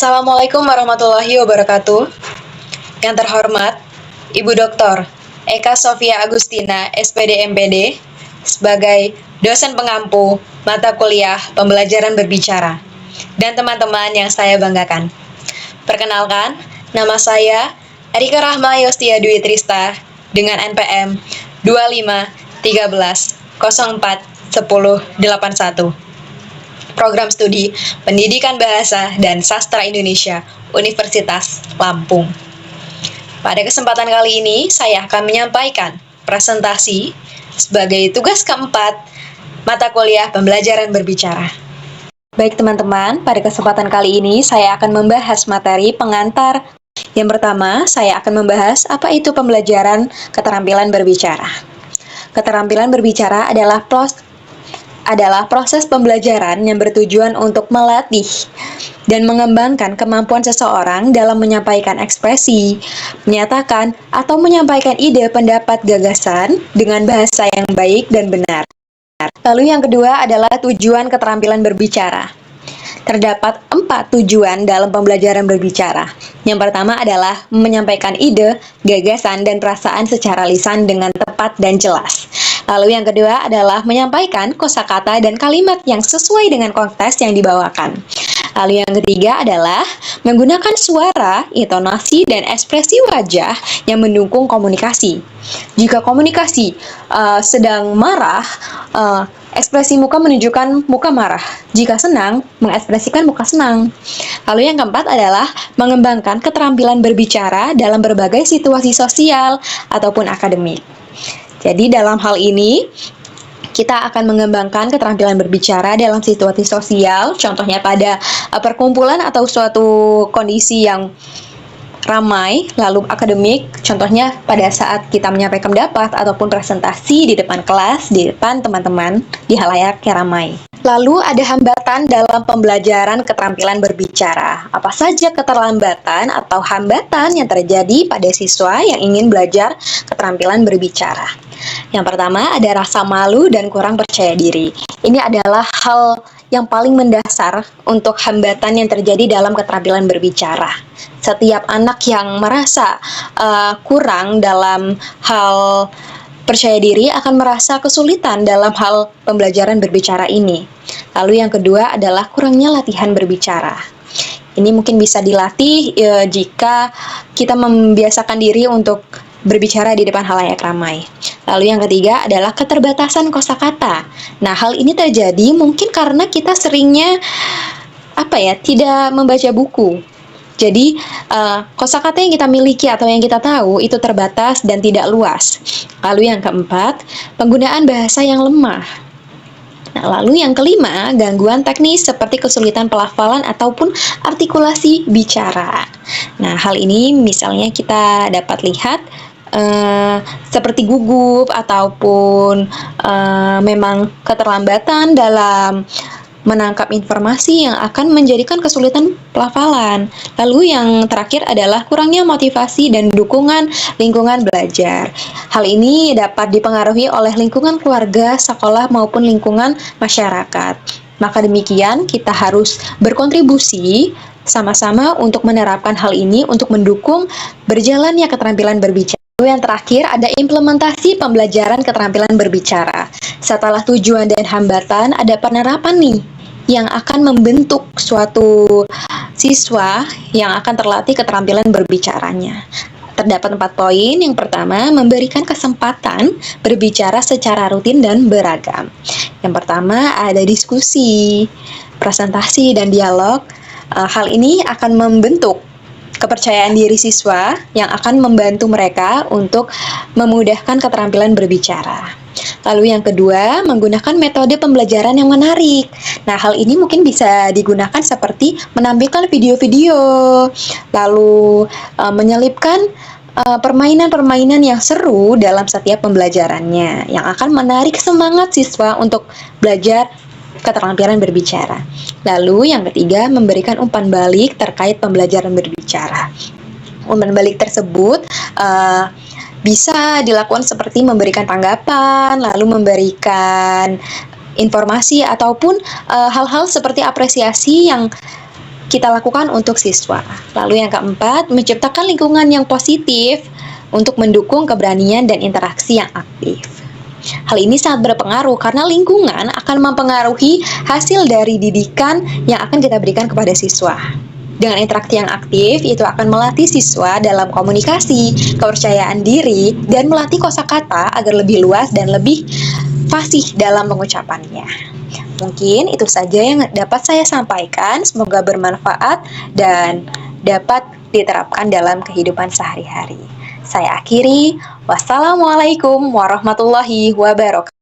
Assalamualaikum warahmatullahi wabarakatuh. Yang terhormat, Ibu Dr. Eka Sofia Agustina, SPD MPD, sebagai dosen pengampu mata kuliah pembelajaran berbicara, dan teman-teman yang saya banggakan. Perkenalkan, nama saya Erika Rahma Yostia Dwi Trista dengan NPM 25 13 04 10 81. Program Studi Pendidikan Bahasa dan Sastra Indonesia, Universitas Lampung. Pada kesempatan kali ini, saya akan menyampaikan presentasi sebagai tugas keempat mata kuliah pembelajaran berbicara. Baik teman-teman, pada kesempatan kali ini saya akan membahas materi pengantar. Yang pertama, saya akan membahas apa itu pembelajaran keterampilan berbicara. Keterampilan berbicara adalah proses pembelajaran yang bertujuan untuk melatih dan mengembangkan kemampuan seseorang dalam menyampaikan ekspresi, menyatakan, atau menyampaikan ide, pendapat, gagasan dengan bahasa yang baik dan benar. Lalu yang kedua adalah tujuan keterampilan berbicara. Terdapat 4 tujuan dalam pembelajaran berbicara. Yang pertama adalah menyampaikan ide, gagasan, dan perasaan secara lisan dengan tepat dan jelas. Lalu yang kedua adalah menyampaikan kosakata dan kalimat yang sesuai dengan konteks yang dibawakan. Lalu yang ketiga adalah menggunakan suara, intonasi, dan ekspresi wajah yang mendukung komunikasi. Jika komunikasi sedang marah, ekspresi muka menunjukkan muka marah. Jika senang, mengekspresikan muka senang. Lalu yang keempat adalah mengembangkan keterampilan berbicara dalam berbagai situasi sosial ataupun akademik. Jadi dalam hal ini, kita akan mengembangkan keterampilan berbicara dalam situasi sosial, contohnya pada perkumpulan atau suatu kondisi yang ramai, lalu akademik, contohnya pada saat kita menyampaikan pendapat ataupun presentasi di depan kelas, di depan teman-teman, di halayak yang ramai. Lalu ada hambatan dalam pembelajaran keterampilan berbicara. Apa saja keterlambatan atau hambatan yang terjadi pada siswa yang ingin belajar keterampilan berbicara? Yang pertama ada rasa malu dan kurang percaya diri. Ini adalah hal yang paling mendasar untuk hambatan yang terjadi dalam keterampilan berbicara. Setiap anak yang merasa kurang dalam hal percaya diri akan merasa kesulitan dalam hal pembelajaran berbicara ini. Lalu yang kedua adalah kurangnya latihan berbicara. Ini mungkin bisa dilatih jika kita membiasakan diri untuk berbicara di depan halayak ramai. Lalu yang ketiga adalah keterbatasan kosakata. Nah, hal ini terjadi mungkin karena kita seringnya tidak membaca buku. Jadi, kosakata yang kita miliki atau yang kita tahu itu terbatas dan tidak luas. Lalu yang keempat, penggunaan bahasa yang lemah. Nah, lalu yang kelima, gangguan teknis seperti kesulitan pelafalan ataupun artikulasi bicara. Nah, hal ini misalnya kita dapat lihat seperti gugup ataupun memang keterlambatan dalam menangkap informasi yang akan menjadikan kesulitan pelafalan. Lalu yang terakhir adalah kurangnya motivasi dan dukungan lingkungan belajar. Hal ini dapat dipengaruhi oleh lingkungan keluarga, sekolah, maupun lingkungan masyarakat. Maka demikian, kita harus berkontribusi sama-sama untuk menerapkan hal ini untuk mendukung berjalannya keterampilan berbicara. Lalu yang terakhir ada implementasi pembelajaran keterampilan berbicara. Setelah tujuan dan hambatan, ada penerapan nih yang akan membentuk suatu siswa yang akan terlatih keterampilan berbicaranya. Terdapat 4 poin. Yang pertama, memberikan kesempatan berbicara secara rutin dan beragam. Yang pertama, ada diskusi, presentasi, dan dialog. Hal ini akan membentuk kepercayaan diri siswa yang akan membantu mereka untuk memudahkan keterampilan berbicara. Lalu yang kedua, menggunakan metode pembelajaran yang menarik. Nah, hal ini mungkin bisa digunakan seperti menampilkan video-video, lalu menyelipkan permainan-permainan yang seru dalam setiap pembelajarannya, yang akan menarik semangat siswa untuk belajar keterampilan berbicara. Lalu yang ketiga, memberikan umpan balik terkait pembelajaran berbicara. Umpan balik tersebut bisa dilakukan seperti memberikan tanggapan, lalu memberikan informasi ataupun hal-hal seperti apresiasi yang kita lakukan untuk siswa. Lalu yang keempat, menciptakan lingkungan yang positif untuk mendukung keberanian dan interaksi yang aktif. Hal ini sangat berpengaruh karena lingkungan akan mempengaruhi hasil dari didikan yang akan kita berikan kepada siswa. Dengan interaksi yang aktif, itu akan melatih siswa dalam komunikasi, kepercayaan diri, dan melatih kosakata agar lebih luas dan lebih fasih dalam pengucapannya. Mungkin itu saja yang dapat saya sampaikan. Semoga bermanfaat dan dapat diterapkan dalam kehidupan sehari-hari. Saya akhiri. Wassalamualaikum warahmatullahi wabarakatuh.